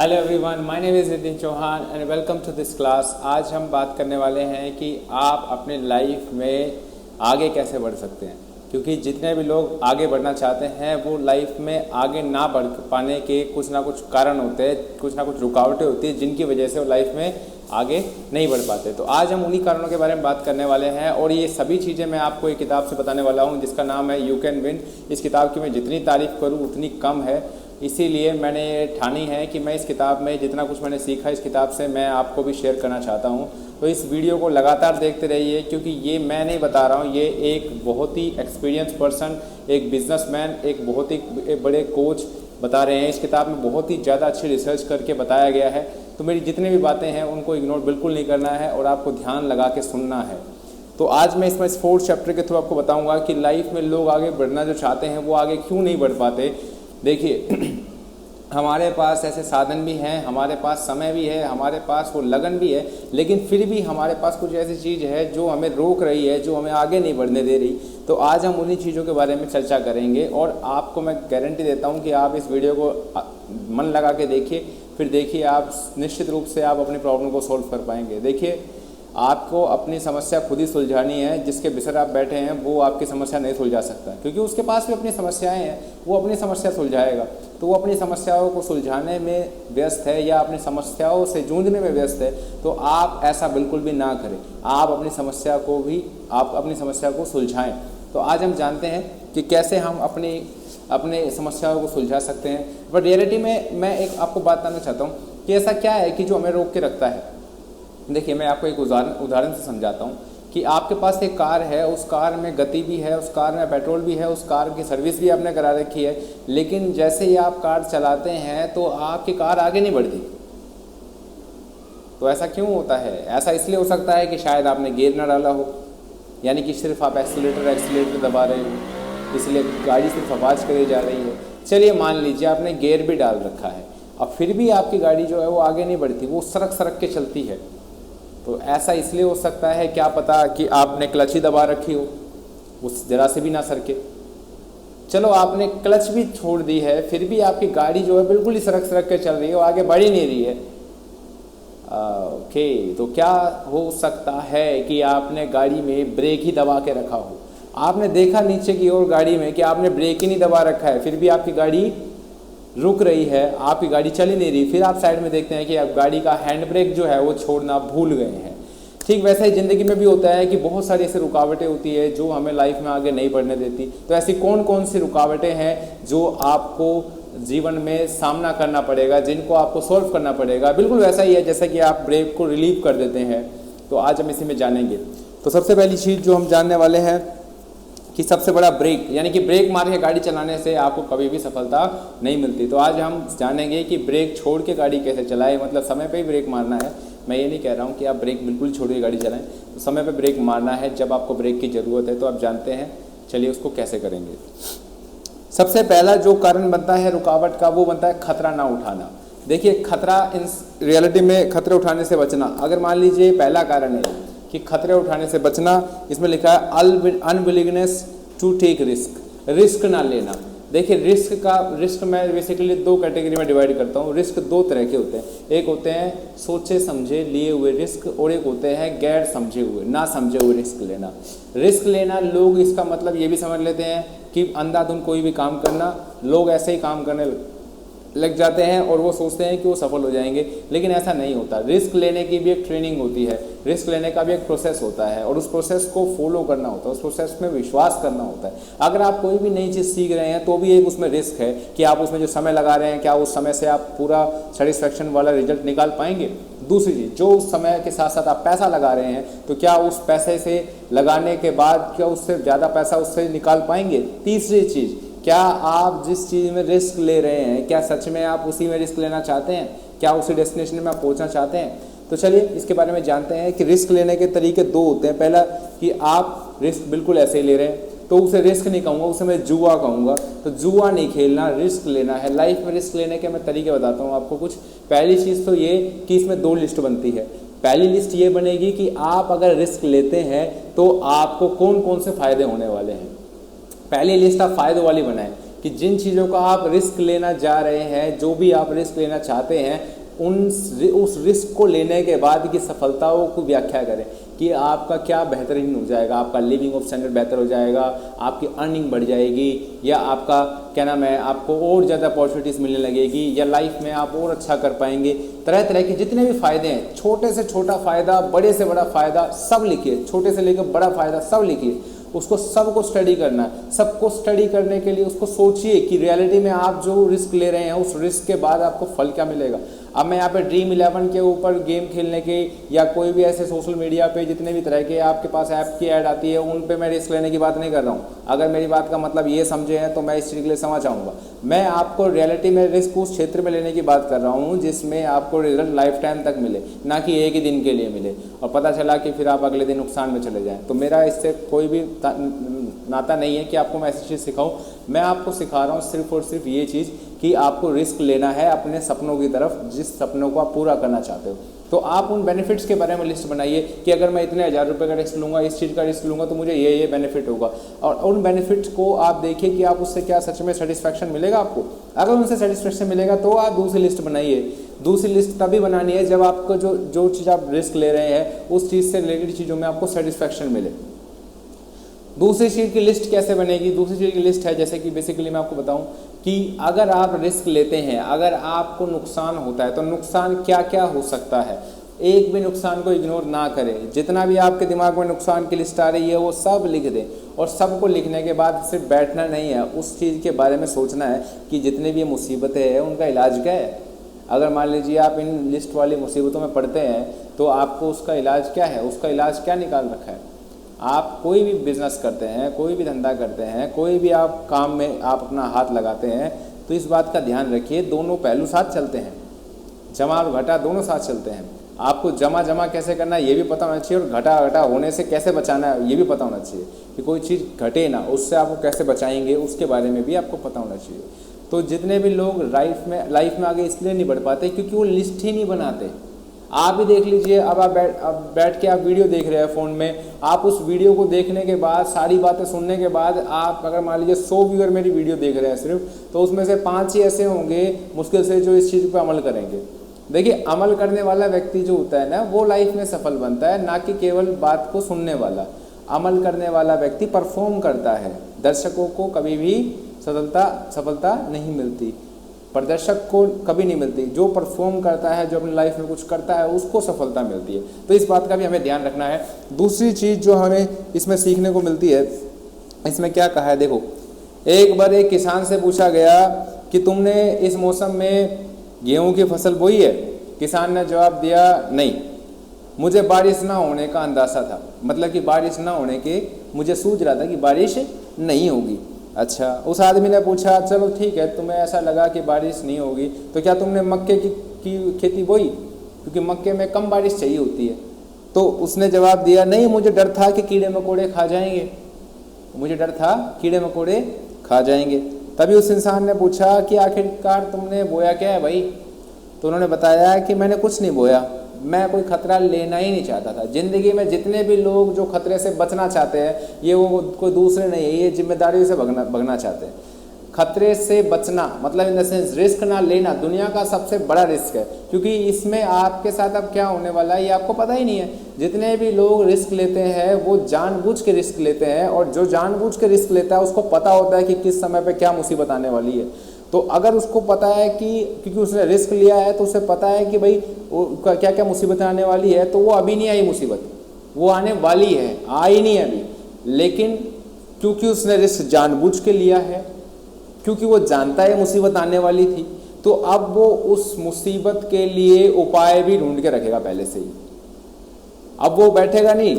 Hello everyone, my name is Nitin Chauhan and welcome to this class. आज हम बात करने वाले हैं कि आप अपने लाइफ में आगे कैसे बढ़ सकते हैं, क्योंकि जितने भी लोग आगे बढ़ना चाहते हैं वो लाइफ में आगे ना बढ़ पाने के कुछ ना कुछ कारण होते हैं, कुछ ना कुछ रुकावटें होती हैं जिनकी वजह से वो लाइफ में आगे नहीं बढ़ पाते। तो आज हम उन्हीं कारणों के बारे में बात करने वाले हैं और ये सभी चीज़ें मैं आपको एक किताब से बताने वाला हूँ जिसका नाम है यू कैन विन। इस किताब की मैं जितनी तारीफ़ करूँ उतनी कम है, इसीलिए मैंने ये ठानी है कि मैं इस किताब में जितना कुछ मैंने सीखा इस किताब से मैं आपको भी शेयर करना चाहता हूँ। तो इस वीडियो को लगातार देखते रहिए, क्योंकि ये मैं नहीं बता रहा हूँ, ये एक बहुत ही एक्सपीरियंस पर्सन, एक बिजनेसमैन, एक बहुत ही बड़े कोच बता रहे हैं। इस किताब में बहुत ही ज़्यादा अच्छी रिसर्च करके बताया गया है। तो मेरी जितनी भी बातें हैं उनको इग्नोर बिल्कुल नहीं करना है और आपको ध्यान लगा के सुनना है। तो आज मैं इसमें इस 4th चैप्टर के थ्रू आपको बताऊँगा कि लाइफ में लोग आगे बढ़ना जो चाहते हैं वो आगे क्यों नहीं बढ़ पाते। देखिए, हमारे पास ऐसे साधन भी हैं, हमारे पास समय भी है, हमारे पास वो लगन भी है, लेकिन फिर भी हमारे पास कुछ ऐसी चीज़ है जो हमें रोक रही है, जो हमें आगे नहीं बढ़ने दे रही। तो आज हम उन्हीं चीज़ों के बारे में चर्चा करेंगे और आपको मैं गारंटी देता हूँ कि आप इस वीडियो को मन लगा के देखिए, फिर देखिए आप निश्चित रूप से आप अपनी प्रॉब्लम को सॉल्व कर पाएंगे। देखिए, आपको अपनी समस्या खुद ही सुलझानी है। जिसके बिसर आप बैठे हैं वो आपकी समस्या नहीं सुलझा सकता, क्योंकि उसके पास भी अपनी समस्याएं हैं, वो अपनी समस्या सुलझाएगा। तो वो अपनी समस्याओं को सुलझाने में व्यस्त है या अपनी समस्याओं से जूझने में व्यस्त है। तो आप ऐसा बिल्कुल भी ना करें, आप अपनी समस्या को सुलझाएं। तो आज हम जानते हैं कि कैसे हम अपने समस्याओं को सुलझा सकते हैं। बट रियलिटी में मैं एक आपको बात बताना चाहता हूँ कि ऐसा क्या है कि जो हमें रोक के रखता है। देखिए, मैं आपको एक उदाहरण से समझाता हूँ कि आपके पास एक कार है, उस कार में गति भी है, उस कार में पेट्रोल भी है, उस कार की सर्विस भी आपने करा रखी है, लेकिन जैसे ही आप कार चलाते हैं तो आपकी कार आगे नहीं बढ़ती। तो ऐसा क्यों होता है? ऐसा इसलिए हो सकता है कि शायद आपने गियर ना डाला हो, यानी कि सिर्फ आप एक्सीलेटर दबा रहे हो, इसलिए गाड़ी सिर्फ आवाज़ करे जा रही है। चलिए मान लीजिए आपने गियर भी डाल रखा है, अब फिर भी आपकी गाड़ी जो है वो आगे नहीं बढ़ती, वो सरक के चलती है। तो ऐसा इसलिए हो सकता है, क्या पता कि आपने क्लच ही दबा रखी हो, वो ज़रा से भी ना सरके। चलो आपने क्लच भी छोड़ दी है, फिर भी आपकी गाड़ी जो है बिल्कुल ही सरक के चल रही है, वो आगे बढ़ ही नहीं रही है। ओके, तो क्या हो सकता है कि आपने गाड़ी में ब्रेक ही दबा के रखा हो। आपने देखा नीचे की ओर गाड़ी में कि आपने ब्रेक ही नहीं दबा रखा है, फिर भी आपकी गाड़ी रुक रही है, आपकी गाड़ी चल ही नहीं रही। फिर आप साइड में देखते हैं कि आप गाड़ी का हैंड ब्रेक जो है वो छोड़ना भूल गए हैं। ठीक वैसे ही ज़िंदगी में भी होता है कि बहुत सारी ऐसी रुकावटें होती है जो हमें लाइफ में आगे नहीं बढ़ने देती। तो ऐसी कौन कौन सी रुकावटें हैं जो आपको जीवन में सामना करना पड़ेगा, जिनको आपको सॉल्व करना पड़ेगा। बिल्कुल वैसा ही है जैसा कि आप ब्रेक को रिलीव कर देते हैं। तो आज हम इसी में जानेंगे। तो सबसे पहली चीज़ जो हम जानने वाले हैं कि सबसे बड़ा ब्रेक, यानी कि ब्रेक मार के गाड़ी चलाने से आपको कभी भी सफलता नहीं मिलती। तो आज हम जानेंगे कि ब्रेक छोड़ के गाड़ी कैसे चलाएं, मतलब समय पे ही ब्रेक मारना है। मैं ये नहीं कह रहा हूँ कि आप ब्रेक बिल्कुल छोड़ के गाड़ी चलाएं, तो समय पे ब्रेक मारना है जब आपको ब्रेक की ज़रूरत है। तो आप जानते हैं, चलिए उसको कैसे करेंगे। सबसे पहला जो कारण बनता है रुकावट का, वो बनता है खतरा ना उठाना। देखिए, खतरा इन रियलिटी में खतरे उठाने से बचना। अगर मान लीजिए पहला कारण है कि खतरे उठाने से बचना, इसमें लिखा है unwillingness to take risk, risk ना लेना। देखिए, रिस्क मैं बेसिकली 2 कैटेगरी में डिवाइड करता हूँ। रिस्क 2 तरह के होते हैं, एक होते हैं सोचे समझे लिए हुए रिस्क और एक होते हैं गैर समझे हुए, ना समझे हुए रिस्क लेना। रिस्क लेना, लोग इसका मतलब ये भी समझ लेते हैं कि अंधाधुंध कोई भी काम करना। लोग ऐसे ही काम करने लग जाते हैं और वो सोचते हैं कि वो सफल हो जाएंगे, लेकिन ऐसा नहीं होता। रिस्क लेने की भी एक ट्रेनिंग होती है, रिस्क लेने का भी एक प्रोसेस होता है और उस प्रोसेस को फॉलो करना होता है, उस प्रोसेस में विश्वास करना होता है। अगर आप कोई भी नई चीज़ सीख रहे हैं तो भी एक उसमें रिस्क है कि आप उसमें जो समय लगा रहे हैं, क्या उस समय से आप पूरा सेटिस्फैक्शन वाला रिजल्ट निकाल पाएंगे। दूसरी चीज़, जो उस समय के साथ साथ आप पैसा लगा रहे हैं, तो क्या उस पैसे से लगाने के बाद क्या उससे ज़्यादा पैसा उससे निकाल पाएंगे। तीसरी चीज़, क्या आप जिस चीज़ में रिस्क ले रहे हैं, क्या सच में आप उसी में रिस्क लेना चाहते हैं, क्या उसी डेस्टिनेशन में आप पहुंचना चाहते हैं। तो चलिए इसके बारे में जानते हैं कि रिस्क लेने के तरीके 2 होते हैं। पहला कि आप रिस्क बिल्कुल ऐसे ही ले रहे हैं, तो उसे रिस्क नहीं कहूँगा, उसे मैं जुआ कहूँगा। तो जुआ नहीं खेलना, रिस्क लेना है। लाइफ में रिस्क लेने के मैं तरीके बताता हूँ आपको कुछ। पहली चीज़ तो ये कि इसमें 2 लिस्ट बनती है। पहली लिस्ट ये बनेगी कि आप अगर रिस्क लेते हैं तो आपको कौन कौन से फ़ायदे होने वाले हैं। पहली लिस्ट आप फ़ायदों वाली बनाएं कि जिन चीज़ों का आप रिस्क लेना जा रहे हैं, जो भी आप रिस्क लेना चाहते हैं, उस रिस्क को लेने के बाद की सफलताओं को व्याख्या करें कि आपका क्या बेहतरीन हो जाएगा, आपका लिविंग ऑफ स्टैंडर्ड बेहतर हो जाएगा, आपकी अर्निंग बढ़ जाएगी, या आपका क्या नाम है, आपको और ज़्यादा अपॉर्चुनिटीज़ मिलने लगेगी, या लाइफ में आप और अच्छा कर पाएंगे। तरह तरह के जितने भी फ़ायदे हैं, छोटे से छोटा फ़ायदा, बड़े से बड़ा फ़ायदा, सब लिखिए, छोटे से लेकर बड़ा फ़ायदा सब लिखिए। उसको सबको स्टडी करना है। सबको स्टडी करने के लिए उसको सोचिए कि रियलिटी में आप जो रिस्क ले रहे हैं, उस रिस्क के बाद आपको फल क्या मिलेगा। अब मैं यहाँ पे ड्रीम 11 के ऊपर गेम खेलने के या कोई भी ऐसे सोशल मीडिया पे जितने भी तरह के आपके पास ऐप की ऐड आती है, उन पे मैं रिस्क लेने की बात नहीं कर रहा हूँ। अगर मेरी बात का मतलब ये समझे हैं तो मैं इस चीज़ के लिए समझ आऊँगा। मैं आपको रियलिटी में रिस्क उस क्षेत्र में लेने की बात कर रहा हूँ जिसमें आपको रिजल्ट लाइफ टाइम तक मिले, ना कि एक ही दिन के लिए मिले और पता चला कि फिर आप अगले दिन नुकसान में चले जाएँ। तो मेरा इससे कोई भी नाता नहीं है कि आपको मैं ऐसी चीज़ सिखाऊं। मैं आपको सिखा रहा हूँ सिर्फ और सिर्फ ये चीज़ कि आपको रिस्क लेना है अपने सपनों की तरफ, जिस सपनों को आप पूरा करना चाहते हो। तो आप उन बेनिफिट्स के बारे में लिस्ट बनाइए कि अगर मैं इतने 1000 रुपये का रिस्क लूँगा, इस चीज़ का रिस्क लूँगा तो मुझे ये बेनिफिट होगा। और उन बेनिफिट्स को आप देखिए कि आप उससे क्या सच में सेटिस्फैक्शन मिलेगा आपको। अगर उनसे सेटिस्फैक्शन मिलेगा तो आप दूसरी लिस्ट बनाइए। दूसरी लिस्ट तभी बनानी है जब आपको जो चीज़ आप रिस्क ले रहे हैं उस चीज़ से रिलेटेड चीज़ों में आपको सेटिस्फैक्शन मिले। दूसरी चीज़ की लिस्ट कैसे बनेगी? दूसरी चीज़ की लिस्ट है, जैसे कि बेसिकली मैं आपको बताऊं कि अगर आप रिस्क लेते हैं, अगर आपको नुकसान होता है तो नुकसान क्या क्या हो सकता है। एक भी नुकसान को इग्नोर ना करें। जितना भी आपके दिमाग में नुकसान की लिस्ट आ रही है वो सब लिख दें। और सबको लिखने के बाद सिर्फ बैठना नहीं है, उस चीज़ के बारे में सोचना है कि जितने भी मुसीबतें हैं उनका इलाज क्या है। अगर मान लीजिए आप इन लिस्ट वाली मुसीबतों में पड़ते हैं तो आपको उसका इलाज क्या है, उसका इलाज क्या निकाल रखा है। आप कोई भी बिजनेस करते हैं, कोई भी धंधा करते हैं, कोई भी आप काम में आप अपना हाथ लगाते हैं तो इस बात का ध्यान रखिए दोनों पहलू साथ चलते हैं, जमा और घटा दोनों साथ चलते हैं। आपको जमा कैसे करना है ये भी पता होना चाहिए और घटा होने से कैसे बचाना है ये भी पता होना चाहिए कि कोई चीज़ घटे ना, उससे आपको कैसे बचाएंगे उसके बारे में भी आपको पता होना चाहिए। तो जितने भी लोग लाइफ में आगे इसलिए नहीं बढ़ पाते क्योंकि वो लिस्ट ही नहीं बनाते। आप भी देख लीजिए, अब आप बैठ के आप वीडियो देख रहे हैं फ़ोन में, आप उस वीडियो को देखने के बाद, सारी बातें सुनने के बाद, आप अगर मान लीजिए 100 व्यूअर मेरी वीडियो देख रहे हैं सिर्फ, तो उसमें से 5 ही ऐसे होंगे मुश्किल से जो इस चीज़ पर अमल करेंगे। देखिए, अमल करने वाला व्यक्ति जो होता है ना वो लाइफ में सफल बनता है, ना कि केवल बात को सुनने वाला। अमल करने वाला व्यक्ति परफॉर्म करता है। दर्शकों को कभी भी सफलता नहीं मिलती, प्रदर्शक को कभी नहीं मिलती। जो परफॉर्म करता है, जो अपनी लाइफ में कुछ करता है, उसको सफलता मिलती है। तो इस बात का भी हमें ध्यान रखना है। दूसरी चीज़ जो हमें इसमें सीखने को मिलती है, इसमें क्या कहा है देखो, एक बार एक किसान से पूछा गया कि तुमने इस मौसम में गेहूं की फसल बोई है? किसान ने जवाब दिया, नहीं, मुझे बारिश ना होने का अंदाज़ा था। मतलब कि बारिश ना होने के मुझे सूझ रहा था कि बारिश नहीं होगी। अच्छा, उस आदमी ने पूछा, चलो ठीक है, तुम्हें ऐसा लगा कि बारिश नहीं होगी तो क्या तुमने मक्के की खेती बोई? क्योंकि मक्के में कम बारिश चाहिए होती है। तो उसने जवाब दिया, नहीं, मुझे डर था कि कीड़े मकोड़े खा जाएंगे, मुझे डर था कीड़े मकोड़े खा जाएंगे। तभी उस इंसान ने पूछा कि आखिरकार तुमने बोया क्या है भाई? तो उन्होंने बताया कि मैंने कुछ नहीं बोया, मैं कोई खतरा लेना ही नहीं चाहता था। ज़िंदगी में जितने भी लोग जो खतरे से बचना चाहते हैं, ये वो कोई दूसरे नहीं है, ये जिम्मेदारी से भगना चाहते हैं। खतरे से बचना मतलब इन द सेंस रिस्क ना लेना दुनिया का सबसे बड़ा रिस्क है, क्योंकि इसमें आपके साथ अब क्या होने वाला है ये आपको पता ही नहीं है। जितने भी लोग रिस्क लेते हैं वो जानबूझ के रिस्क लेते हैं, और जो जानबूझ के रिस्क लेता है उसको पता होता है कि किस समय पे क्या मुसीबत आने वाली है। तो अगर उसको पता है कि क्योंकि उसने रिस्क लिया है तो उसे पता है कि भाई क्या क्या मुसीबतें आने वाली है, तो वो अभी नहीं आई मुसीबत, वो आने वाली है, आई नहीं अभी। लेकिन क्योंकि उसने रिस्क जानबूझ के लिया है, क्योंकि वो जानता है मुसीबत आने वाली थी, तो अब वो उस मुसीबत के लिए उपाय भी ढूंढ के रखेगा पहले से ही। अब वो बैठेगा नहीं,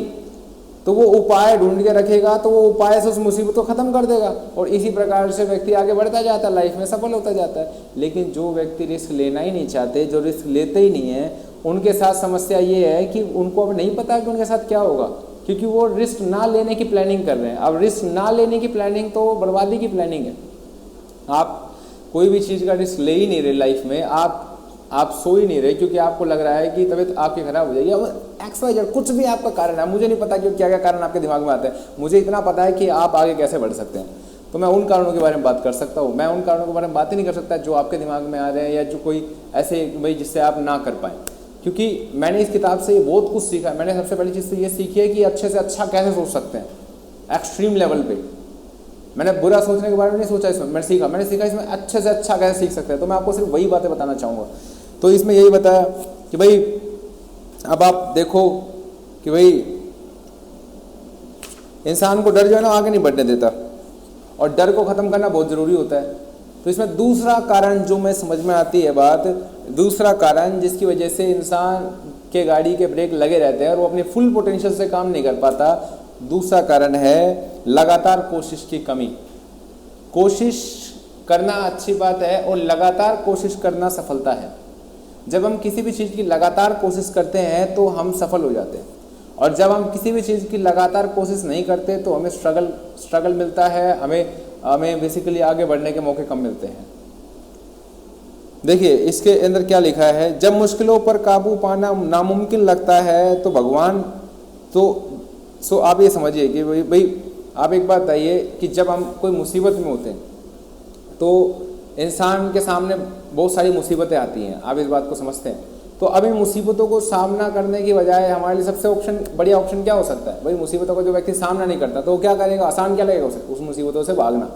तो वो उपाय ढूंढ के रखेगा, तो वो उपाय से उस मुसीबत को ख़त्म कर देगा। और इसी प्रकार से व्यक्ति आगे बढ़ता जाता है, लाइफ में सफल होता जाता है। लेकिन जो व्यक्ति रिस्क लेना ही नहीं चाहते, जो रिस्क लेते ही नहीं है, उनके साथ समस्या ये है कि उनको अब नहीं पता कि उनके साथ क्या होगा, क्योंकि वो रिस्क ना लेने की प्लानिंग कर रहे हैं। अब रिस्क ना लेने की प्लानिंग तो बर्बादी की प्लानिंग है। आप कोई भी चीज़ का रिस्क ले ही नहीं रहे लाइफ में, आप सो ही नहीं रहे क्योंकि आपको लग रहा है कि तबीयत आपकी खराब हो जाएगी। अब XYZ कुछ भी आपका कारण है, मुझे नहीं पता कि क्या क्या कारण आपके दिमाग में आते हैं, मुझे इतना पता है कि आप आगे कैसे बढ़ सकते हैं। तो मैं उन कारणों के बारे में बात कर सकता हूँ। मैं उन कारणों के बारे में बात ही नहीं कर सकता जो आपके दिमाग में आ रहे हैं या जो कोई ऐसे भाई जिससे आप ना कर पाएँ, क्योंकि मैंने इस किताब से बहुत कुछ सीखा है। मैंने सबसे पहली चीज़ तो ये सीखी है कि अच्छे से अच्छा कैसे सोच सकते हैं एक्सट्रीम लेवल पे। मैंने बुरा सोचने के बारे में नहीं सोचा, इसमें मैंने सीखा इसमें अच्छे से अच्छा कैसे सीख सकते हैं। तो मैं आपको सिर्फ वही बातें बताना चाहूँगा। तो इसमें यही बताया कि भाई अब आप देखो कि भाई इंसान को डर जो है ना आगे नहीं बढ़ने देता, और डर को ख़त्म करना बहुत ज़रूरी होता है। तो इसमें दूसरा कारण जो मैं समझ में आती है बात, दूसरा कारण जिसकी वजह से इंसान के गाड़ी के ब्रेक लगे रहते हैं और वो अपने फुल पोटेंशियल से काम नहीं कर पाता, दूसरा कारण है लगातार कोशिश की कमी। कोशिश करना अच्छी बात है और लगातार कोशिश करना सफलता है। जब हम किसी भी चीज़ की लगातार कोशिश करते हैं तो हम सफल हो जाते हैं, और जब हम किसी भी चीज़ की लगातार कोशिश नहीं करते तो हमें स्ट्रगल मिलता है, हमें बेसिकली आगे बढ़ने के मौके कम मिलते हैं। देखिए इसके अंदर क्या लिखा है, जब मुश्किलों पर काबू पाना नामुमकिन लगता है तो भगवान सो आप ये समझिए कि भाई आप एक बात बताइए कि जब हम कोई मुसीबत में होते हैं तो इंसान के सामने बहुत सारी मुसीबतें आती हैं, आप इस बात को समझते हैं। तो अभी मुसीबतों को सामना करने की बजाय हमारे लिए सबसे बढ़िया ऑप्शन क्या हो सकता है? भाई मुसीबतों का जो व्यक्ति सामना नहीं करता तो वो क्या करेगा? आसान क्या लगेगा उसे? उस मुसीबतों से भागना।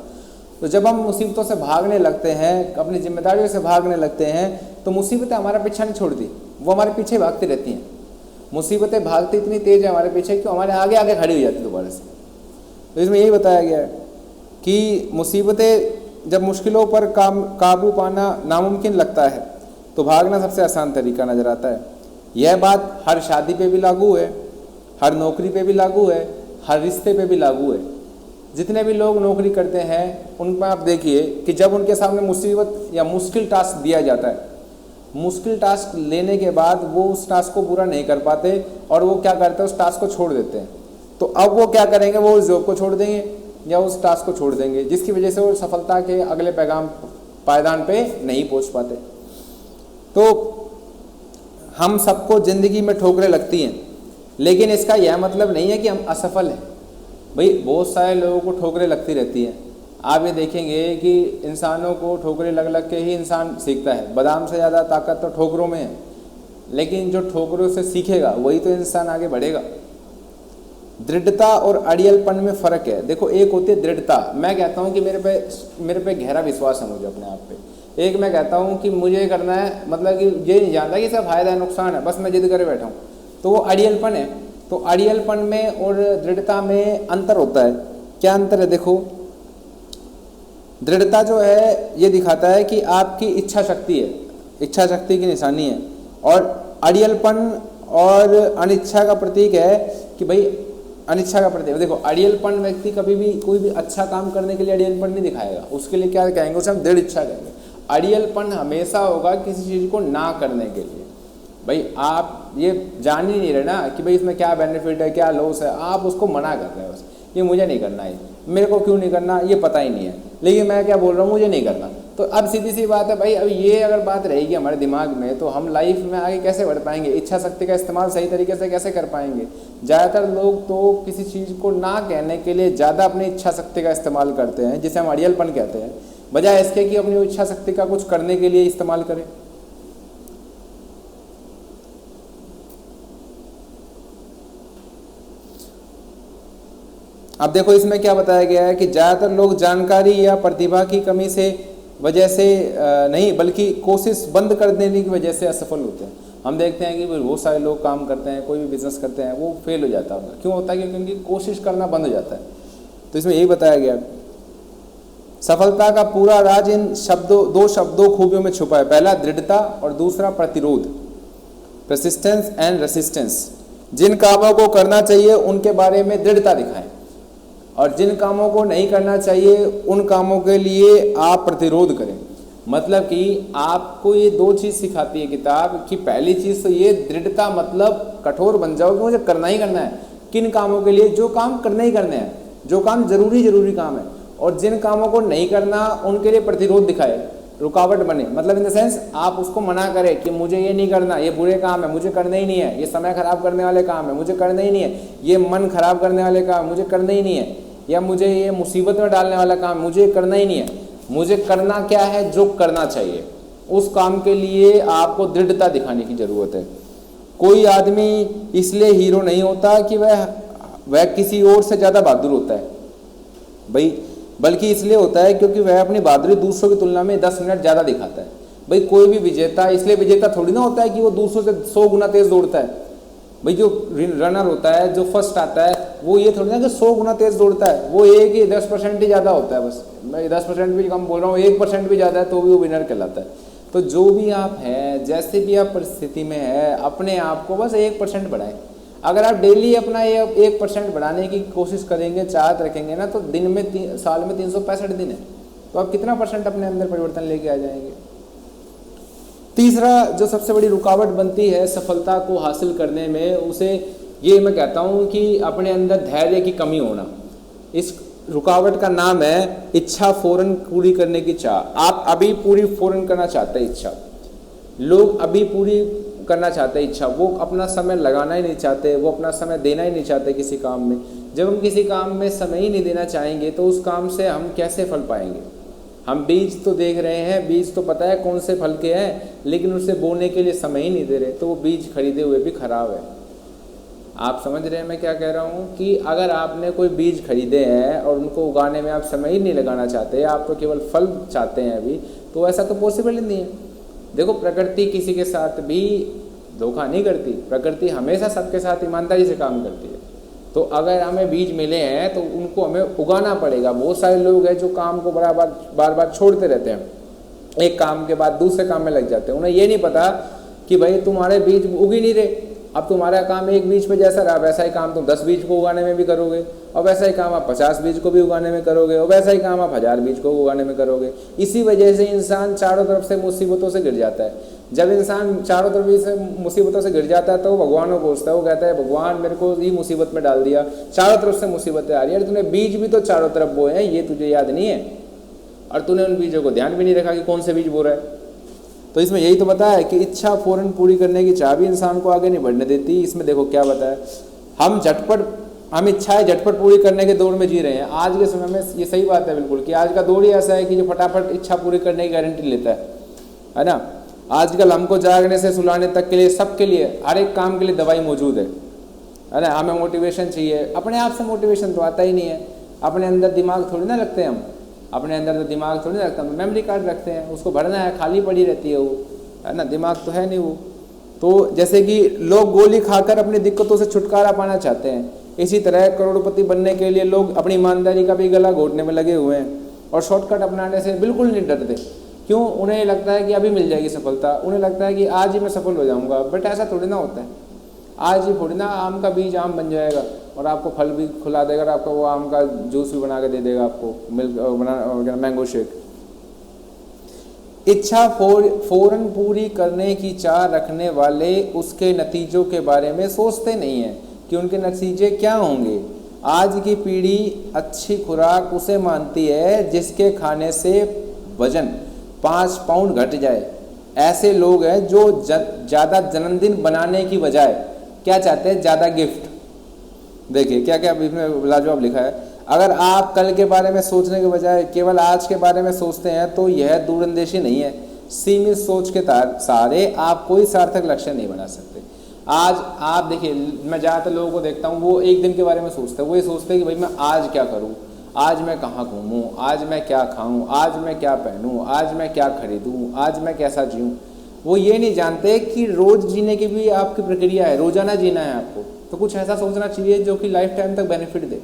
तो जब हम मुसीबतों से भागने लगते हैं, अपनी जिम्मेदारियों से भागने लगते हैं, तो मुसीबतें हमारा पीछा नहीं छोड़ती, वो हमारे पीछे भागती रहती हैं। मुसीबतें भागती इतनी तेज है हमारे पीछे कि हमारे आगे आगे खड़ी हो जाती है दोबारा से। तो इसमें यही बताया गया है कि मुसीबतें जब मुश्किलों पर काबू पाना नामुमकिन लगता है तो भागना सबसे आसान तरीका नज़र आता है। यह बात हर शादी पे भी लागू है, हर नौकरी पे भी लागू है, हर रिश्ते पे भी लागू है। जितने भी लोग नौकरी करते हैं उनमें आप देखिए कि जब उनके सामने मुसीबत या मुश्किल टास्क दिया जाता है, मुश्किल टास्क लेने के बाद वो उस टास्क को पूरा नहीं कर पाते और वो क्या करते हैं? उस टास्क को छोड़ देते हैं। तो अब वो क्या करेंगे? वो उस जॉब को छोड़ देंगे या उस टास्क को छोड़ देंगे, जिसकी वजह से वो सफलता के अगले पायदान पे नहीं पहुंच पाते। तो हम सबको ज़िंदगी में ठोकरें लगती हैं, लेकिन इसका यह मतलब नहीं है कि हम असफल हैं। भाई बहुत सारे लोगों को ठोकरें लगती रहती हैं। आप ये देखेंगे कि इंसानों को ठोकरें लग लग के ही इंसान सीखता है। बादाम से ज़्यादा ताकत तो ठोकरों में है, लेकिन जो ठोकरों से सीखेगा वही तो इंसान आगे बढ़ेगा। दृढ़ता और अड़ियलपन में फ़र्क है। देखो एक होती है दृढ़ता, मैं कहता हूँ कि मेरे पे गहरा विश्वास है मुझे अपने आप पे। एक मैं कहता हूँ कि मुझे करना है, मतलब कि ये नहीं जानता कि इसका फ़ायदा है नुकसान है, बस मैं जिद करे बैठा हूँ, तो वो अड़ियलपन है। तो अड़ियलपन में और दृढ़ता में अंतर होता है। क्या अंतर है? देखो दृढ़ता जो है ये दिखाता है कि आपकी इच्छा शक्ति है, इच्छा शक्ति की निशानी है, और अड़ियलपन और अनिच्छा का प्रतीक है कि भाई अनिच्छा का प्रतीक। देखो अड़ियलपन व्यक्ति कभी भी कोई भी अच्छा काम करने के लिए अड़ियलपन नहीं दिखाएगा, उसके लिए क्या कहेंगे? उसे हम दृढ़ इच्छा कहेंगे। अड़ियलपन हमेशा होगा किसी चीज़ को ना करने के लिए। भाई आप ये जान ही नहीं रहे ना कि भाई इसमें क्या बेनिफिट है, क्या लॉस है, आप उसको मना कर रहे हो। ये मुझे नहीं करना है, मेरे को क्यों नहीं करना ये पता ही नहीं है, लेकिन मैं क्या बोल रहा हूँ, मुझे नहीं करना। तो अब सीधी सी बात है भाई, अब ये अगर बात रहेगी हमारे दिमाग में तो हम लाइफ में आगे कैसे बढ़ पाएंगे? इच्छा शक्ति का इस्तेमाल सही तरीके से कैसे कर पाएंगे? ज़्यादातर लोग तो किसी चीज़ को ना कहने के लिए ज़्यादा अपनी इच्छा शक्ति का इस्तेमाल करते हैं, जिसे हम अड़ियलपन कहते हैं, बजाय इसके कि अपनी इच्छा शक्ति का कुछ करने के लिए इस्तेमाल करें। अब देखो इसमें क्या बताया गया है कि ज़्यादातर लोग जानकारी या प्रतिभा की कमी से वजह से नहीं बल्कि कोशिश बंद कर देने की वजह से असफल होते हैं। हम देखते हैं कि बहुत सारे लोग काम करते हैं, कोई भी बिजनेस करते हैं, वो फेल हो जाता है। क्यों होता है? क्योंकि उनकी कोशिश करना बंद हो जाता है। तो इसमें यही बताया गया सफलता का पूरा राज इन दो शब्दों खूबियों में छुपा है। पहला दृढ़ता और दूसरा प्रतिरोध, परसिस्टेंस एंड रेसिस्टेंस। जिन कामों को करना चाहिए उनके बारे में दृढ़ता दिखाएं, और जिन कामों को नहीं करना चाहिए उन कामों के लिए आप प्रतिरोध करें। मतलब कि आपको ये दो चीज़ सिखाती है किताब कि पहली चीज़ तो ये दृढ़ता, मतलब कठोर बन जाओ कि मुझे करना ही करना है। किन कामों के लिए? जो काम करने ही करने हैं, जो काम जरूरी काम है। और जिन कामों को नहीं करना उनके लिए प्रतिरोध दिखाए, रुकावट बने। मतलब इन द सेंस आप उसको मना करें कि मुझे ये नहीं करना, ये बुरे काम है, मुझे करना ही नहीं है, ये समय खराब करने वाले काम है, मुझे करना ही नहीं है, ये मन खराब करने वाले काम मुझे करना ही नहीं है, या मुझे ये मुसीबत में डालने वाला काम मुझे करना ही नहीं है। मुझे करना क्या है, जो करना चाहिए, उस काम के लिए आपको दृढ़ता दिखाने की ज़रूरत है। कोई आदमी इसलिए हीरो नहीं होता कि वह किसी और से ज़्यादा बहादुर होता है भाई, बल्कि इसलिए होता है क्योंकि वह अपनी बहादुरी दूसरों की तुलना में 10 मिनट ज़्यादा दिखाता है। भाई कोई भी विजेता इसलिए विजेता थोड़ी ना होता है कि वो दूसरों से 100 गुना तेज़ दौड़ता है। भाई जो रनर होता है, जो फर्स्ट आता है, वो ये थोड़ी ना कि 100 गुना तेज़ दौड़ता है, वो एक ही 10% ही ज़्यादा होता है। बस मैं 10% भी कम बोल रहा हूँ, 1% भी ज़्यादा है तो भी वो विनर कहलाता है। तो जो भी आप हैं, जैसे भी आप परिस्थिति में है, अपने आप को बस 1% बढ़ाएं। अगर आप डेली अपना ये 1% बढ़ाने की कोशिश करेंगे, चाहत रखेंगे ना, तो दिन में साल में 365 दिन है, तो आप कितना % अपने अंदर परिवर्तन लेके आ जाएंगे। तीसरा जो सबसे बड़ी रुकावट बनती है सफलता को हासिल करने में, उसे ये मैं कहता हूँ कि अपने अंदर धैर्य की कमी होना। इस रुकावट का नाम है इच्छा फौरन पूरी करने की चाह। आप अभी पूरी फौरन करना चाहते हैं इच्छा, लोग अभी पूरी करना चाहते हैं इच्छा, वो अपना समय लगाना ही नहीं चाहते, वो अपना समय देना ही नहीं चाहते किसी काम में। जब हम किसी काम में समय ही नहीं देना चाहेंगे तो उस काम से हम कैसे फल पाएंगे। हम बीज तो देख रहे हैं, बीज तो पता है कौन से फल के हैं, लेकिन उसे बोने के लिए समय ही नहीं दे रहे, तो वो बीज खरीदे हुए भी खराब है। आप समझ रहे हैं मैं क्या कह रहा हूँ कि अगर आपने कोई बीज खरीदे हैं और उनको उगाने में आप समय ही नहीं लगाना चाहते, आप तो केवल फल चाहते हैं अभी, तो ऐसा तो पॉसिबल ही नहीं है। देखो प्रकृति किसी के साथ भी धोखा नहीं करती, प्रकृति हमेशा सबके साथ ईमानदारी से काम करती है। तो अगर हमें बीज मिले हैं तो उनको हमें उगाना पड़ेगा। बहुत सारे लोग हैं जो काम को बार बार छोड़ते रहते हैं, एक काम के बाद दूसरे काम में लग जाते हैं। उन्हें ये नहीं पता कि भाई तुम्हारे बीज उग ही नहीं रहे, अब तुम्हारा काम एक बीज पे जैसा रहा वैसा ही काम तुम 10 बीज को उगाने में भी करोगे, और वैसा ही काम आप 50 बीज को भी उगाने में करोगे, और वैसा ही काम आप 1000 बीज को उगाने में करोगे। इसी वजह से इंसान चारों तरफ से मुसीबतों से गिर जाता है। जब इंसान चारों तरफ से मुसीबतों से गिर जाता है तो वो भगवान को पूछता है, वो कहता है भगवान मेरे को ये मुसीबत में डाल दिया, चारों तरफ से मुसीबतें आ रही है, तूने बीज भी तो चारों तरफ बोए हैं, ये तुझे याद नहीं है, और तूने उन बीजों को ध्यान भी नहीं रखा कि कौन से बीज बो रहा है। तो इसमें यही तो बताया है कि इच्छा फौरन पूरी करने की चाह भी इंसान को आगे नहीं बढ़ने देती। इसमें देखो क्या बताया, हम इच्छाएं झटपट पूरी करने के दौर में जी रहे हैं। आज के समय में ये सही बात है बिल्कुल कि आज का दौर ही ऐसा है कि जो फटाफट इच्छा पूरी करने की गारंटी लेता है ना। आजकल हमको जागने से सुलाने तक के लिए, सबके लिए, हर एक काम के लिए दवाई मौजूद है ना। हमें मोटिवेशन चाहिए, अपने आप से मोटिवेशन तो आता ही नहीं है। अपने अंदर दिमाग थोड़ी ना रखते हैं हम, अपने अंदर तो दिमाग थोड़ी ना रखते हैं, मेमोरी कार्ड रखते हैं, उसको भरना है, खाली पड़ी रहती है वो, है ना, दिमाग तो है नहीं वो। तो जैसे कि लोग गोली खाकर अपनी दिक्कतों से छुटकारा पाना चाहते हैं, इसी तरह करोड़पति बनने के लिए लोग अपनी ईमानदारी का भी गला घोटने में लगे हुए हैं और शॉर्टकट अपनाने से बिल्कुल नहीं डरते। क्यों? उन्हें लगता है कि अभी मिल जाएगी सफलता, उन्हें लगता है कि आज ही मैं सफल हो जाऊंगा। बट ऐसा थोड़ी ना होता है। आज ही थोड़ी ना आम का बीज आम बन जाएगा और आपको फल भी खिला देगा और आपको वो आम का जूस भी बना के दे देगा, आपको मिल्क मैंगो शेक। इच्छा फौरन पूरी करने की चाह रखने वाले उसके नतीजों के बारे में सोचते नहीं हैं कि उनके नतीजे क्या होंगे। आज की पीढ़ी अच्छी खुराक उसे मानती है जिसके खाने से वजन 5 पाउंड घट जाए। ऐसे लोग हैं जो ज़्यादा जन्मदिन बनाने की बजाय क्या चाहते हैं, ज़्यादा गिफ्ट। देखिए क्या क्या इसमें लाजवाब लिखा है। अगर आप कल के बारे में सोचने के बजाय केवल आज के बारे में सोचते हैं तो यह दूरंदेशी नहीं है। सीमित सोच के सहारे आप कोई सार्थक लक्ष्य नहीं बना सकते। आज आप देखिए, मैं ज़्यादातर लोगों को देखता हूँ, वो एक दिन के बारे में सोचते हैं। वो ये सोचते हैं कि भाई मैं आज क्या करूँ, आज मैं कहाँ घूमूँ, आज मैं क्या खाऊँ, आज मैं क्या पहनूँ, आज मैं क्या खरीदूँ, आज मैं कैसा जीऊँ। वो ये नहीं जानते कि रोज़ जीने की भी आपकी प्रक्रिया है, रोज़ाना जीना है आपको। तो कुछ ऐसा सोचना चाहिए जो कि लाइफ टाइम तक बेनिफिट दे।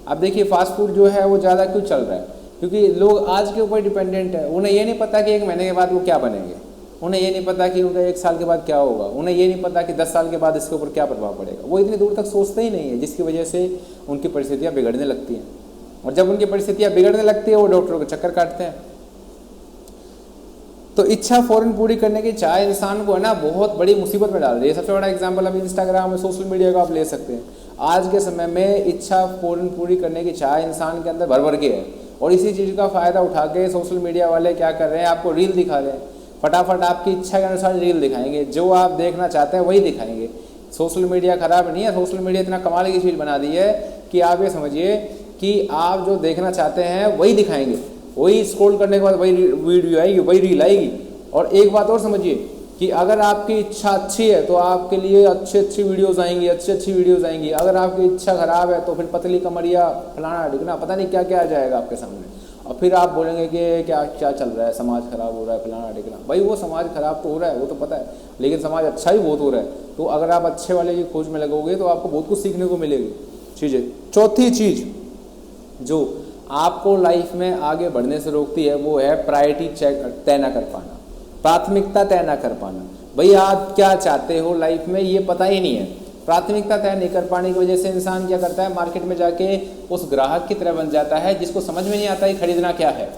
अब देखिए फास्ट फूड जो है वो ज़्यादा क्यों चल रहा है, क्योंकि लोग आज के ऊपर डिपेंडेंट है। उन्हें ये नहीं पता कि 1 महीने के बाद वो क्या बनेंगे, उन्हें ये नहीं पता कि उनका 1 साल के बाद क्या होगा, उन्हें ये नहीं पता कि 10 साल के बाद इसके ऊपर क्या प्रभाव पड़ेगा। वो इतनी दूर तक सोचते ही नहीं है, जिसकी वजह से उनकी परिस्थितियाँ बिगड़ने लगती हैं। और जब उनकी परिस्थितियाँ बिगड़ने लगती है वो डॉक्टरों के चक्कर काटते हैं। तो इच्छा फौरन पूरी करने की चाह इंसान को है ना बहुत बड़ी मुसीबत में डाल रही है। सबसे बड़ा एग्जाम्पल अब इंस्टाग्राम और सोशल मीडिया का आप ले सकते हैं। आज के समय में इच्छा फौरन पूरी करने की चाह इंसान के अंदर भर भर के है, और इसी चीज़ का फ़ायदा उठा के सोशल मीडिया वाले क्या कर रहे हैं, आपको रील दिखा रहे हैं। फटाफट आपकी इच्छा के अनुसार रील दिखाएंगे, जो आप देखना चाहते हैं वही दिखाएंगे। सोशल मीडिया ख़राब नहीं है, सोशल मीडिया इतना कमाल की चीज़ बना दी है कि आप ये समझिए कि आप जो देखना चाहते हैं वही दिखाएंगे, वही स्क्रॉल करने के बाद वही वीडियो आएगी, वही रील आएगी। और एक बात और समझिए कि अगर आपकी इच्छा अच्छी है तो आपके लिए अच्छी अच्छी वीडियोस आएंगी, अच्छी अच्छी वीडियोस आएंगी। अगर आपकी इच्छा खराब है तो फिर पतली कमरिया, फलाना ढिकना, पता नहीं क्या क्या आ जाएगा आपके सामने। और फिर आप बोलेंगे कि क्या क्या चल रहा है, समाज खराब हो रहा है, फलाना ढिकना। भाई वो समाज खराब तो हो रहा है, वो तो पता है, लेकिन समाज अच्छा ही बहुत हो रहा है। तो अगर आप अच्छे वाले की खोज में लगोगे तो आपको बहुत कुछ सीखने को मिलेगी चीज़ें। चौथी चीज़ जो आपको लाइफ में आगे बढ़ने से रोकती है वो है प्रायोरिटी तय ना कर पाना, प्राथमिकता तय ना कर पाना। भाई आप क्या चाहते हो लाइफ में ये पता ही नहीं है। प्राथमिकता तय नहीं कर पाने की वजह से इंसान क्या करता है, मार्केट में जाके उस ग्राहक की तरह बन जाता है जिसको समझ में नहीं आता है खरीदना क्या है।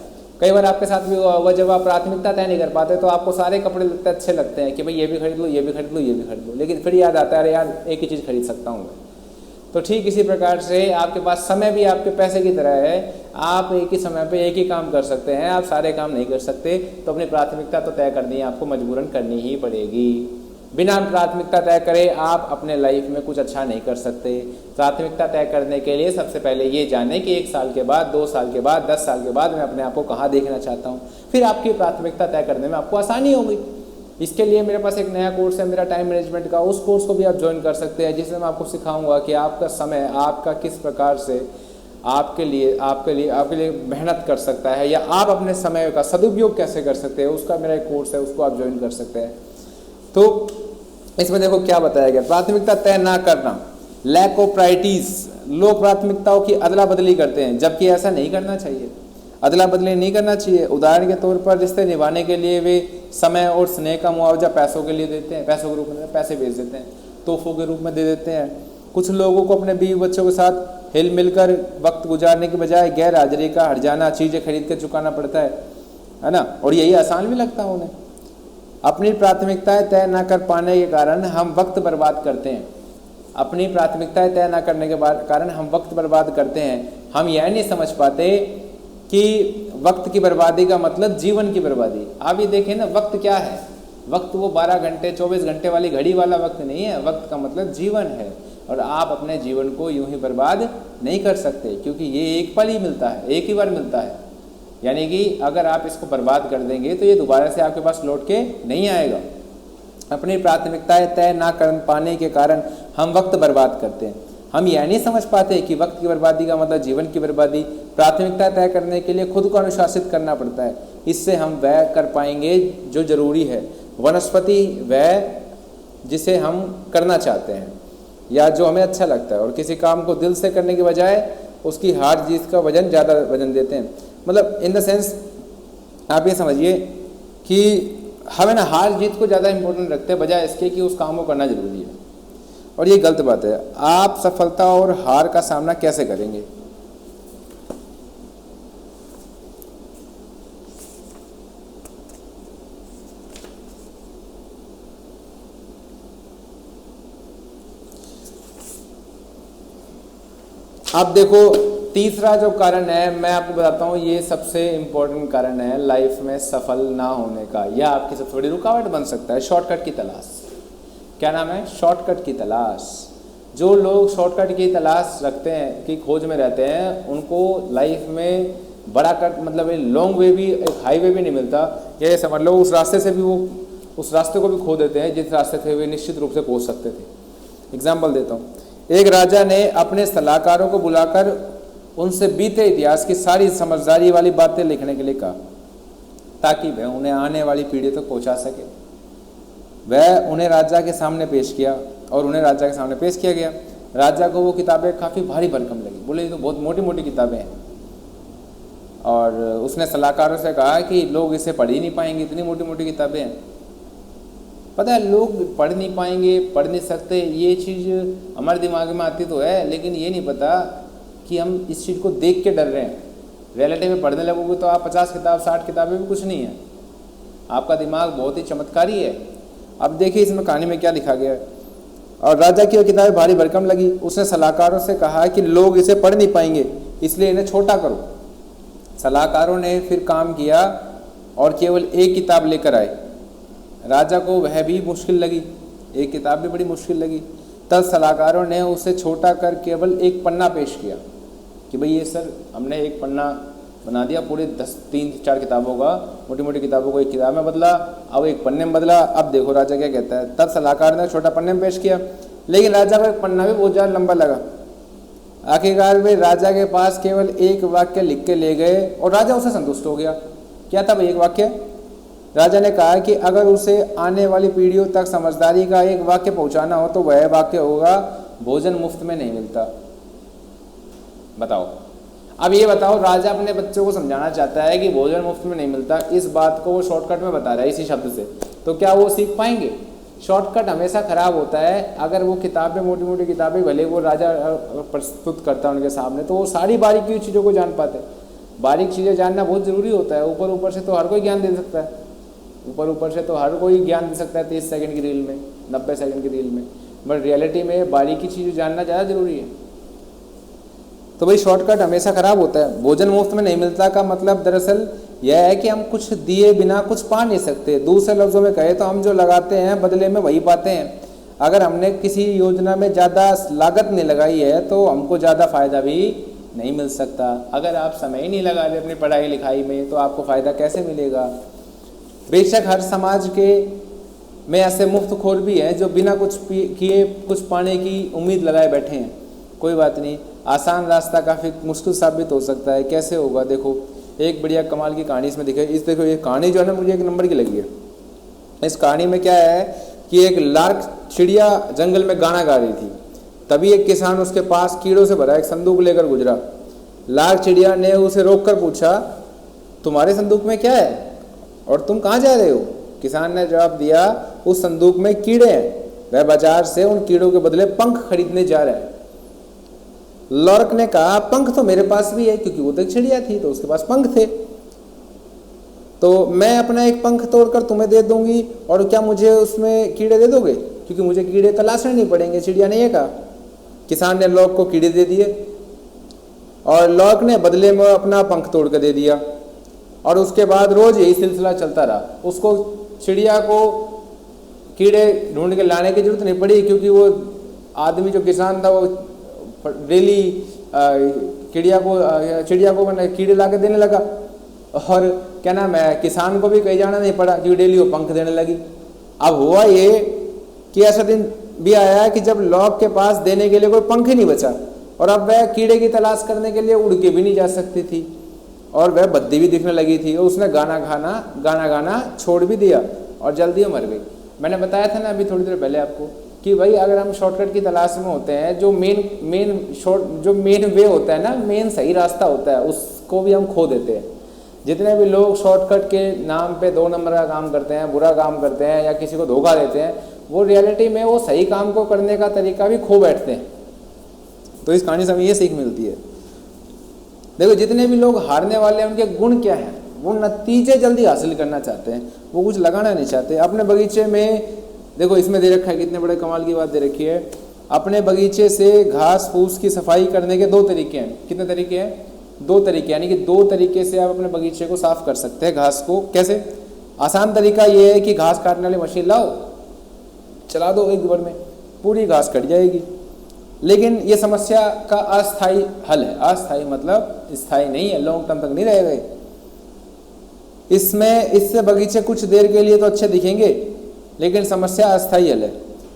कई बार आपके साथ भी हुआ होगा, जब आप प्राथमिकता तय नहीं कर पाते तो आपको सारे कपड़े लगते अच्छे लगते हैं कि भाई ये भी खरीद लो, ये भी खरीद लो, ये भी खरीद लो, लेकिन फिर याद आता है अरे यार एक ही चीज़ खरीद सकता हूँ मैं। तो ठीक इसी प्रकार से आपके पास समय भी आपके पैसे की तरह है। आप एक ही समय पे एक ही काम कर सकते हैं, आप सारे काम नहीं कर सकते। तो अपनी प्राथमिकता तो तय करनी है, आपको मजबूरन करनी ही पड़ेगी। बिना प्राथमिकता तय करे आप अपने लाइफ में कुछ अच्छा नहीं कर सकते। प्राथमिकता तय करने के लिए सबसे पहले ये जाने कि 1 साल के बाद, 2 साल के बाद, 10 साल के बाद मैं अपने आप को कहाँ देखना चाहता हूँ। फिर आपकी प्राथमिकता तय करने में आपको आसानी होगी। इसके लिए मेरे पास एक नया कोर्स है मेरा टाइम मैनेजमेंट का, उस कोर्स को भी आप ज्वाइन कर सकते हैं, जिसमें मैं आपको सिखाऊंगा कि आपका समय आपका किस प्रकार से आपके लिए मेहनत कर सकता है, या आप अपने समय का सदुपयोग कैसे कर सकते हैं। उसका मेरा एक कोर्स है, उसको आप ज्वाइन कर सकते हैं। तो इसमें देखो क्या बताया गया, प्राथमिकता तय ना करना, लैक ऑफ प्रायोरिटीज। लोग प्राथमिकताओं की अदला बदली करते हैं, जबकि ऐसा नहीं करना चाहिए। अदला बदली नहीं करना चाहिए। उदाहरण के तौर पर रिश्ते निभाने के लिए वे समय और स्नेह का मुआवजा पैसों के लिए देते हैं, पैसों के रूप में पैसे भेज देते हैं, तोहफों के रूप में दे देते हैं। कुछ लोगों को अपने बीवी बच्चों के साथ हिल मिलकर वक्त गुजारने के बजाय गैर हाजिरी का हर्जाना चीज़ें खरीद कर चुकाना पड़ता है ना, और यही आसान भी लगता है उन्हें। अपनी प्राथमिकताएं तय न कर पाने के कारण हम वक्त बर्बाद करते हैं। अपनी प्राथमिकताएं तय न करने के कारण हम वक्त बर्बाद करते हैं। हम यह नहीं समझ पाते कि वक्त की बर्बादी का मतलब जीवन की बर्बादी। आप ये देखें ना, वक्त क्या है? वक्त वो 12 घंटे 24 घंटे वाली घड़ी वाला वक्त नहीं है। वक्त का मतलब जीवन है, और आप अपने जीवन को यूं ही बर्बाद नहीं कर सकते, क्योंकि ये एक पल ही मिलता है, एक ही बार मिलता है। यानी कि अगर आप इसको बर्बाद कर देंगे तो ये दोबारा से आपके पास लौट के नहीं आएगा। अपनी प्राथमिकताएं तय ना कर पाने के कारण हम वक्त बर्बाद करते हैं। हम यह नहीं समझ पाते कि वक्त की बर्बादी का मतलब जीवन की बर्बादी। प्राथमिकता तय करने के लिए खुद को अनुशासित करना पड़ता है, इससे हम वह कर पाएंगे जो जरूरी है। वनस्पति वह जिसे हम करना चाहते हैं या जो हमें अच्छा लगता है, और किसी काम को दिल से करने के बजाय उसकी हार जीत का ज़्यादा वजन देते हैं। मतलब इन द सेंस आप ये समझिए कि हमें ना हार जीत को ज़्यादा इम्पोर्टेंट रखते हैं बजाय इसके कि उस काम को करना जरूरी है, और ये गलत बात है। आप सफलता और हार का सामना कैसे करेंगे? अब देखो, तीसरा जो कारण है मैं आपको बताता हूँ, ये सबसे इम्पोर्टेंट कारण है लाइफ में सफल ना होने का। यह आपकी सब थोड़ी रुकावट बन सकता है। शॉर्टकट की तलाश। क्या नाम है? शॉर्टकट की तलाश। जो लोग शॉर्टकट की तलाश रखते हैं, की खोज में रहते हैं, उनको लाइफ में बड़ा कट मतलब लॉन्ग वे भी, एक हाईवे भी नहीं मिलता। ये समझ लो उस रास्ते से भी वो उस रास्ते को भी खो देते हैं जिस रास्ते से वे निश्चित रूप से पहुँच सकते थे। एग्जाम्पल देता हूँ। एक राजा ने अपने सलाहकारों को बुलाकर उनसे बीते इतिहास की सारी समझदारी वाली बातें लिखने के लिए कहा, ताकि वह उन्हें आने वाली पीढ़ी तक पहुंचा सके। वह उन्हें राजा के सामने पेश किया, और उन्हें राजा के सामने पेश किया गया। राजा को वो किताबें काफ़ी भारी भरकम लगी। बोले ये तो बहुत मोटी मोटी किताबें हैं, और उसने सलाहकारों से कहा कि लोग इसे पढ़ ही नहीं पाएंगे, इतनी मोटी मोटी किताबें हैं। पता है, लोग पढ़ नहीं पाएंगे, पढ़ नहीं सकते, ये चीज़ हमारे दिमाग में आती तो है, लेकिन ये नहीं पता कि हम इस चीज़ को देख के डर रहे हैं। रियलिटी में पढ़ने लगोगे तो आप 50 किताब 60 किताबें भी कुछ नहीं है। आपका दिमाग बहुत ही चमत्कारी है। अब देखिए इसमें कहानी में क्या लिखा गया है। और राजा की वो किताबें भारी भरकम लगी। उसने सलाहकारों से कहा कि लोग इसे पढ़ नहीं पाएंगे, इसलिए इन्हें छोटा करो। सलाहकारों ने फिर काम किया और केवल एक किताब लेकर आए। राजा को वह भी मुश्किल लगी, एक किताब भी बड़ी मुश्किल लगी। तब सलाहकारों ने उसे छोटा कर केवल एक पन्ना पेश किया। कि भाई ये सर हमने एक पन्ना बना दिया पूरे 3-4 किताबों का, मोटी मोटी किताबों को एक किताब में बदला, अब एक पन्ने में बदला। अब देखो राजा क्या कहता है। तब सलाहकार ने छोटा पन्ने में पेश किया, लेकिन राजा का एक पन्ना भी बहुत ज़्यादा लंबा लगा। आखिरकार वे राजा के पास केवल एक वाक्य लिख के ले गए और राजा उसे संतुष्ट हो गया। क्या था भाई एक वाक्य? राजा ने कहा कि अगर उसे आने वाली पीढ़ियों तक समझदारी का एक वाक्य पहुंचाना हो तो वह वाक्य होगा, भोजन मुफ्त में नहीं मिलता। बताओ, अब ये बताओ, राजा अपने बच्चों को समझाना चाहता है कि भोजन मुफ्त में नहीं मिलता, इस बात को वो शॉर्टकट में बता रहा है इसी शब्द से, तो क्या वो सीख पाएंगे? शॉर्टकट हमेशा खराब होता है। अगर वो किताबें, मोटी मोटी किताबें भले वो राजा प्रस्तुत करता है उनके सामने, तो वो सारी बारीकी चीज़ों को जान पाते। बारीक चीज़ें जानना बहुत ज़रूरी होता है। ऊपर ऊपर से तो हर कोई ज्ञान दे सकता है, ऊपर ऊपर से तो हर कोई ज्ञान दे सकता है 30 सेकंड की रील में, 90 सेकंड की रील में, बट रियलिटी में बारीकी चीज़ें जानना ज़्यादा ज़रूरी है। तो भाई शॉर्टकट हमेशा खराब होता है। भोजन मुफ्त में नहीं मिलता का मतलब दरअसल यह है कि हम कुछ दिए बिना कुछ पा नहीं सकते। दूसरे लफ्ज़ों में कहे तो हम जो लगाते हैं बदले में वही पाते हैं। अगर हमने किसी योजना में ज़्यादा लागत नहीं लगाई है तो हमको ज़्यादा फ़ायदा भी नहीं मिल सकता। अगर आप समय ही नहीं लगा रहे अपनी पढ़ाई लिखाई में तो आपको फ़ायदा कैसे मिलेगा? बेशक हर समाज के में ऐसे मुफ्तखोर भी हैं जो बिना कुछ किए कुछ पाने की उम्मीद लगाए बैठे हैं। कोई बात नहीं, आसान रास्ता काफ़ी मुश्किल साबित हो सकता है। कैसे होगा? देखो, एक बढ़िया कमाल की कहानी इसमें देखो ये कहानी जो है ना मुझे एक नंबर की लगी है। इस कहानी में क्या है कि एक लार्क चिड़िया जंगल में गाना गा रही थी। तभी एक किसान उसके पास कीड़ों से भरा एक संदूक लेकर गुजरा। लार्क चिड़िया ने उसे रोककर पूछा, तुम्हारे संदूक में क्या है और तुम कहाँ जा रहे हो? किसान ने जवाब दिया, उस संदूक में कीड़े हैं, वह बाजार से उन कीड़ों के बदले पंख खरीदने जा रहा है। लॉर्क ने कहा, पंख तो मेरे पास भी है, क्योंकि वो तो एक चिड़िया थी तो उसके पास पंख थे, तो मैं अपना एक पंख तोड़कर तुम्हें दे दूंगी और क्या मुझे उसमें कीड़े दे दोगे? क्योंकि मुझे कीड़े तलाशने नहीं पड़ेंगे। चिड़िया ने यह कहा। किसान ने लॉर्क को कीड़े दे दिए और लॉर्क ने बदले में अपना पंख तोड़ कर दे दिया और उसके बाद रोज यही सिलसिला चलता रहा। उसको चिड़िया को कीड़े ढूंढ के लाने की जरूरत नहीं पड़ी, क्योंकि वो आदमी जो किसान था वो डेली चिड़िया को मैंने कीड़े ला के देने लगा और क्या नाम है, किसान को भी कहीं जाना नहीं पड़ा क्योंकि डेली वो पंख देने लगी। अब हुआ ये कि ऐसा दिन भी आया है कि जब लॉर्क के पास देने के लिए कोई पंख ही नहीं बचा और अब वह कीड़े की तलाश करने के लिए उड़ के भी नहीं जा सकती थी और वह बद्दी भी दिखने लगी थी और उसने गाना गाना छोड़ भी दिया और जल्दी मर गई। मैंने बताया था ना अभी थोड़ी देर पहले आपको कि भाई अगर हम शॉर्टकट की तलाश में होते हैं, जो मेन वे होता है ना, मेन सही रास्ता होता है, उसको भी हम खो देते हैं। जितने भी लोग शॉर्टकट के नाम पे 2 नंबर का काम करते हैं, बुरा काम करते हैं या किसी को धोखा देते हैं, वो रियलिटी में वो सही काम को करने का तरीका भी खो बैठते हैं। तो इस कहानी से हमें ये सीख मिलती है। देखो, जितने भी लोग हारने वाले हैं उनके गुण क्या हैं? वो नतीजे जल्दी हासिल करना चाहते हैं, वो कुछ लगाना नहीं चाहते। अपने बगीचे में देखो, इसमें दे रखा है, कितने बड़े कमाल की बात दे रखी है। अपने बगीचे से घास फूस की सफाई करने के 2 तरीके हैं। कितने तरीके हैं? 2 तरीके, यानी कि 2 तरीके से आप अपने बगीचे को साफ कर सकते हैं घास को। कैसे? आसान तरीका ये है कि घास काटने वाली मशीन लाओ, चला दो, एक बार में पूरी घास कट जाएगी। लेकिन ये समस्या का अस्थायी हल है। अस्थायी मतलब स्थायी नहीं है, लॉन्ग टर्म तक नहीं रहेगा। इससे बगीचे कुछ देर के लिए तो अच्छे दिखेंगे, लेकिन समस्या अस्थायी हल है,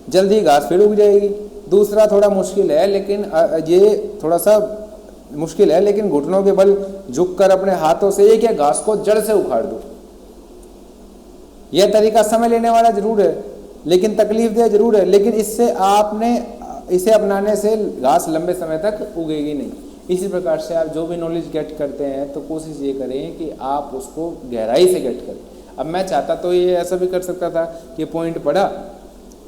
जल्दी घास फिर उग जाएगी। दूसरा थोड़ा मुश्किल है, लेकिन ये थोड़ा सा मुश्किल है, लेकिन घुटनों के बल झुककर अपने हाथों से एक या घास को जड़ से उखाड़ दो। यह तरीका समय लेने वाला जरूर है, लेकिन तकलीफदेह जरूर है, लेकिन इसे अपनाने से घास लंबे समय तक उगेगी नहीं। इसी प्रकार से आप जो भी नॉलेज गेट करते हैं तो कोशिश ये करें कि आप उसको गहराई से गेट करें। अब मैं चाहता तो ये ऐसा भी कर सकता था कि पॉइंट पढ़ा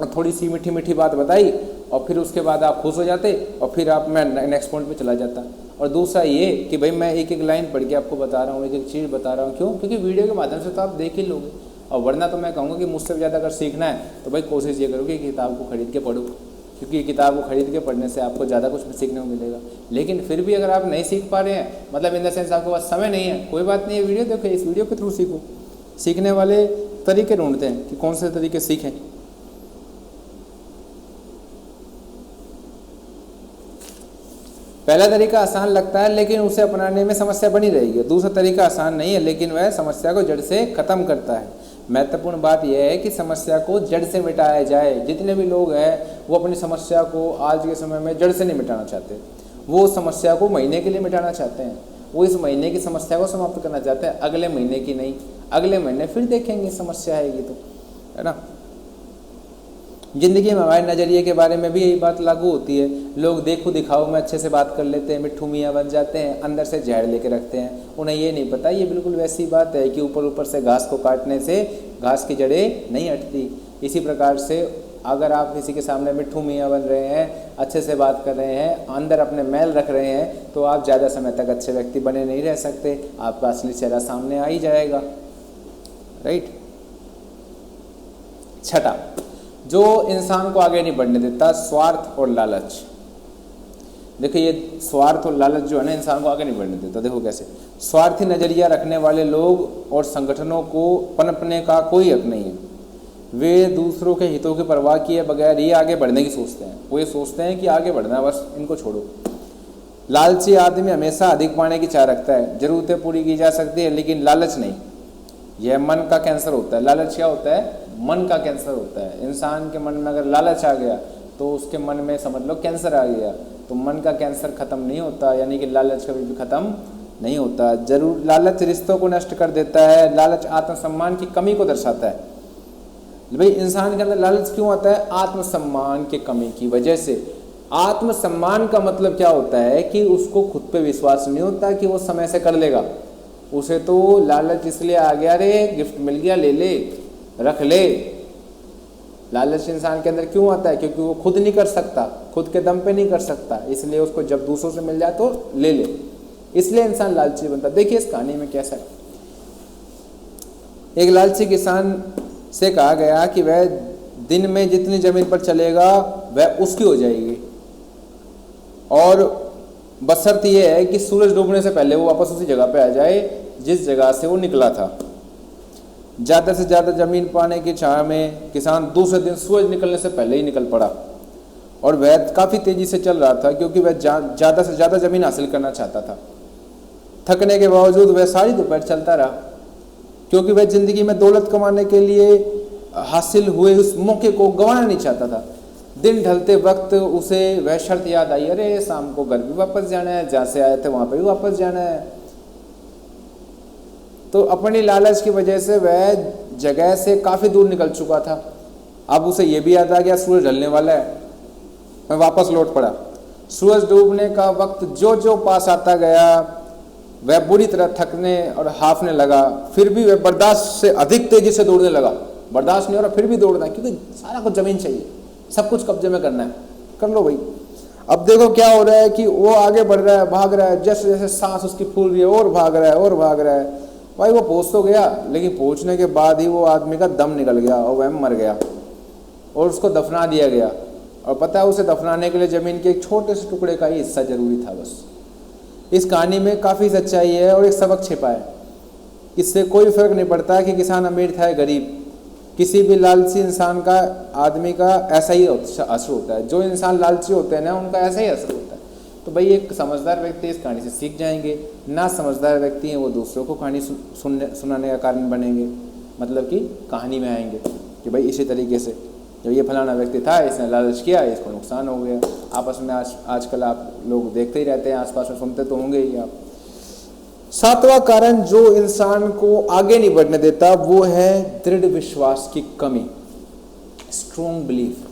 और थोड़ी सी मीठी मीठी बात बताई और फिर उसके बाद आप खुश हो जाते और फिर मैं नेक्स्ट पॉइंट पे चला जाता। और दूसरा ये कि भाई मैं एक लाइन पढ़ के आपको बता रहा हूँ, एक चीज़ बता रहा हूँ। क्यों? क्योंकि वीडियो के माध्यम से तो आप देख ही लोगे, और वरना तो मैं कहूँगा कि मुझसे ज़्यादा अगर सीखना है तो भाई कोशिश ये करो कि किताब को खरीद के पढ़ो, क्योंकि किताब को खरीद के पढ़ने से आपको ज़्यादा कुछ सीखने को मिलेगा। लेकिन फिर भी अगर आप नहीं सीख पा रहे हैं, मतलब इन द सेंस आपके पास समय नहीं है, कोई बात नहीं है, वीडियो देखो, इस वीडियो के थ्रू सीखो। सीखने वाले तरीके ढूंढते हैं कि कौन से तरीके सीखें। पहला तरीका आसान लगता है लेकिन उसे अपनाने में समस्या बनी रहेगी। दूसरा तरीका आसान नहीं है लेकिन वह समस्या को जड़ से खत्म करता है। महत्वपूर्ण बात यह है कि समस्या को जड़ से मिटाया जाए। जितने भी लोग हैं वो अपनी समस्या को आज के समय में जड़ से नहीं मिटाना चाहते, वो समस्या को महीने के लिए मिटाना चाहते हैं। वो इस महीने की समस्या को समाप्त करना चाहते हैं, अगले महीने की नहीं। अगले महीने फिर देखेंगे समस्या आएगी तो, है ना। जिंदगी में हमारे नज़रिए के बारे में भी यही बात लागू होती है। लोग देखो दिखाओ में अच्छे से बात कर लेते हैं, मिट्ठू मियाँ बन जाते हैं, अंदर से जहर लेके रखते हैं। उन्हें ये नहीं पता ये बिल्कुल वैसी बात है कि ऊपर ऊपर से घास को काटने से घास की जड़ें नहीं हटती। इसी प्रकार से अगर आप किसी के सामने मिट्ठू मियाँ बन रहे हैं, अच्छे से बात कर रहे हैं, अंदर अपने मैल रख रहे हैं, तो आप ज़्यादा समय तक अच्छे व्यक्ति बने नहीं रह सकते। आपका असली चेहरा सामने आ ही जाएगा, राइट। छठा, जो इंसान को आगे नहीं बढ़ने देता, स्वार्थ और लालच। देखिए ये स्वार्थ और लालच जो है ना, इंसान को आगे नहीं बढ़ने देता। देखो कैसे, स्वार्थी नज़रिया रखने वाले लोग और संगठनों को पनपने का कोई हक नहीं है। वे दूसरों के हितों की परवाह किए बगैर ही आगे बढ़ने की सोचते हैं। वो ये सोचते हैं कि आगे बढ़ना, बस इनको छोड़ो। लालची आदमी हमेशा अधिक पाने की चाह रखता है। जरूरतें पूरी की जा सकती है लेकिन लालच नहीं। यह मन का कैंसर होता है। लालच क्या होता है? मन का कैंसर होता है। इंसान के मन में अगर लालच आ गया तो उसके मन में समझ लो कैंसर आ गया। तो मन का कैंसर खत्म नहीं होता, यानी कि लालच कभी भी खत्म नहीं होता। जरूर लालच रिश्तों को नष्ट कर देता है। लालच आत्मसम्मान की कमी को दर्शाता है। भाई इंसान के अंदर लालच क्यों आता है? आत्मसम्मान की कमी की वजह से। आत्मसम्मान का मतलब क्या होता है कि उसको खुद पे विश्वास नहीं होता कि वो समय से कर लेगा। उसे तो लालच इसलिए आ गया, अरे गिफ्ट मिल गया, ले ले, रख ले। लालच इंसान के अंदर क्यों आता है? क्योंकि वो खुद नहीं कर सकता, खुद के दम पे नहीं कर सकता, इसलिए उसको जब दूसरों से मिल जाए तो ले ले, इसलिए इंसान लालची बनता। देखिए इस कहानी में कैसा है। एक लालची किसान से कहा गया कि वह दिन में जितनी जमीन पर चलेगा वह उसकी हो जाएगी, और बशर्त यह है कि सूरज डूबने से पहले वो वापस उसी जगह पे आ जाए जिस जगह से वो निकला था। ज़्यादा से ज़्यादा ज़मीन पाने की चाह में किसान दूसरे दिन सूरज निकलने से पहले ही निकल पड़ा, और वह काफ़ी तेज़ी से चल रहा था क्योंकि वह ज़्यादा से ज़्यादा ज़मीन हासिल करना चाहता था। थकने के बावजूद वह सारी दोपहर चलता रहा क्योंकि वह ज़िंदगी में दौलत कमाने के लिए हासिल हुए उस मौके को गंवाना नहीं चाहता था। दिन ढलते वक्त उसे वह शर्त याद आई, अरे शाम को घर भी वापस जाना है, जहाँ से आए थे वहाँ पर भी वापस जाना है। तो अपनी लालच की वजह से वह जगह से काफ़ी दूर निकल चुका था। अब उसे यह भी याद आ गया सूरज ढलने वाला है, वह वापस लौट पड़ा। सूरज डूबने का वक्त जो जो पास आता गया वह बुरी तरह थकने और हाफने लगा। फिर भी वह बर्दाश्त से अधिक तेजी से दौड़ने लगा। बर्दाश्त नहीं हो रहा फिर भी दौड़ना, क्योंकि सारा कुछ ज़मीन चाहिए, सब कुछ कब्जे में करना है, कर लो भाई। अब देखो क्या हो रहा है कि वो आगे बढ़ रहा है, भाग रहा है, जैसे जैसे सांस उसकी फूल रही है और भाग रहा है और भाग रहा है। भाई वो पहुँच तो गया, लेकिन पहुँचने के बाद ही वो आदमी का दम निकल गया और वह मर गया और उसको दफना दिया गया। और पता है उसे दफनाने के लिए ज़मीन के एक छोटे से टुकड़े का ही हिस्सा जरूरी था बस। इस कहानी में काफ़ी सच्चाई है और एक सबक छिपा है। इससे कोई फर्क नहीं पड़ता कि किसान अमीर था या गरीब, किसी भी लालची इंसान का, आदमी का ऐसा ही असर होता है। जो इंसान लालची होते हैं ना उनका ऐसा ही असर होता है। तो भाई एक समझदार व्यक्ति इस कहानी से सीख जाएंगे, ना समझदार व्यक्ति हैं वो दूसरों को कहानी सुनाने का कारण बनेंगे, मतलब कि कहानी में आएंगे कि भाई इसी तरीके से जब ये फलाना व्यक्ति था, इसने लालच किया, इसको नुकसान हो गया। आपस में आजकल आप लोग देखते ही रहते हैं, आसपास में सुनते तो होंगे ही आप। सातवां कारण जो इंसान को आगे नहीं बढ़ने देता वो है दृढ़ विश्वास की कमी, स्ट्रॉन्ग बिलीफ।